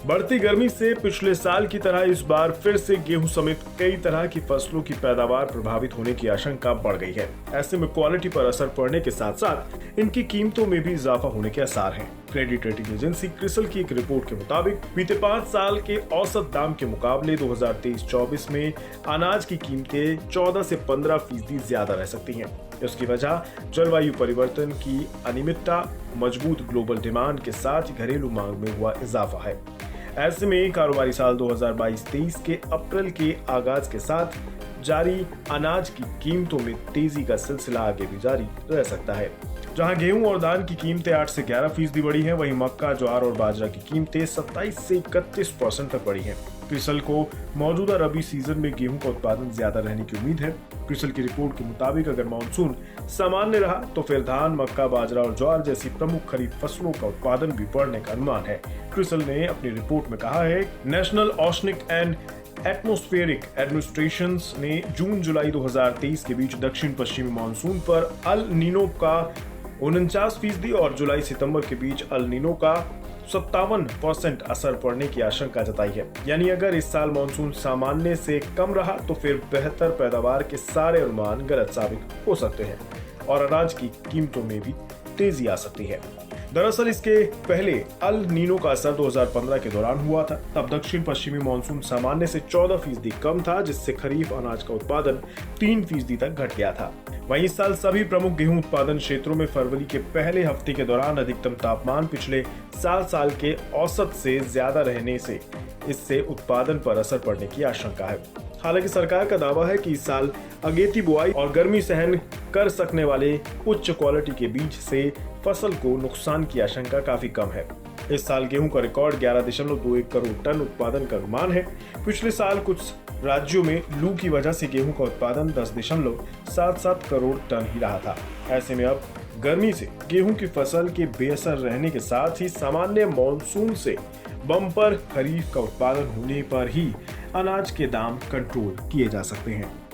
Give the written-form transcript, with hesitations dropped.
बढ़ती गर्मी से पिछले साल की तरह इस बार फिर से गेहूं समेत कई तरह की फसलों की पैदावार प्रभावित होने की आशंका बढ़ गई है। ऐसे में क्वालिटी पर असर पड़ने के साथ साथ इनकी कीमतों में भी इजाफा होने के आसार हैं। क्रेडिट रेटिंग एजेंसी क्रिसल की एक रिपोर्ट के मुताबिक बीते 5 साल के औसत दाम के मुकाबले 2023-24 में अनाज की कीमतें 14 से 15% ज्यादा रह सकती हैं। इसकी वजह जलवायु परिवर्तन की अनियमितता, मजबूत ग्लोबल डिमांड के साथ घरेलू मांग में हुआ इजाफा है। ऐसे में कारोबारी साल 2022-23 के अप्रैल के आगाज के साथ जारी अनाज की कीमतों में तेजी का सिलसिला आगे भी जारी रह सकता है। जहां गेहूं और धान की कीमतें 8 से 11% बढ़ी हैं, वहीं मक्का, ज्वार और बाजरा की कीमतें 27 से 31% तक बढ़ी हैं। क्रिसल को मौजूदा रबी सीजन में गेहूं का उत्पादन ज्यादा रहने की उम्मीद है। क्रिसल की रिपोर्ट के मुताबिक अगर मानसून सामान्य रहा तो फिर धान, मक्का, बाजरा और ज्वार जैसी प्रमुख खरीफ फसलों का उत्पादन भी बढ़ने का अनुमान है। क्रिसल ने अपनी रिपोर्ट में कहा है, national oceanic and atmospheric administration ने जून-जुलाई 2023 के बीच दक्षिण पश्चिमी मानसून पर अल नीनो का 49% और जुलाई-सितंबर के बीच अल नीनो का 57% असर पड़ने की आशंका जताई है। यानी अगर इस साल मानसून सामान्य से कम रहा तो फिर बेहतर पैदावार के सारे अनुमान गलत साबित हो सकते हैं और अनाज की कीमतों में भी तेजी आ सकती है। दरअसल इसके पहले अल नीनो का असर 2015 के दौरान हुआ था। तब दक्षिण पश्चिमी मानसून सामान्य से 14% कम था, जिससे खरीफ अनाज का उत्पादन 3% तक घट गया था। वहीं इस साल सभी प्रमुख गेहूं उत्पादन क्षेत्रों में फरवरी के पहले हफ्ते के दौरान अधिकतम तापमान पिछले 7 साल के औसत से ज्यादा रहने से इससे उत्पादन पर असर पड़ने की आशंका है। हालांकि सरकार का दावा है कि इस साल अगेती बुआई और गर्मी सहन कर सकने वाले उच्च क्वालिटी के बीज से फसल को नुकसान की आशंका काफी कम है। इस साल गेहूं का रिकॉर्ड 11.21 करोड़ टन उत्पादन का अनुमान है। पिछले साल कुछ राज्यों में लू की वजह से गेहूं का उत्पादन 10.77 करोड़ टन ही रहा था। ऐसे में अब गर्मी से गेहूं की फसल के बेअसर रहने के साथ ही सामान्य मॉनसून से बम्पर खरीफ का उत्पादन होने पर ही अनाज के दाम कंट्रोल किए जा सकते हैं।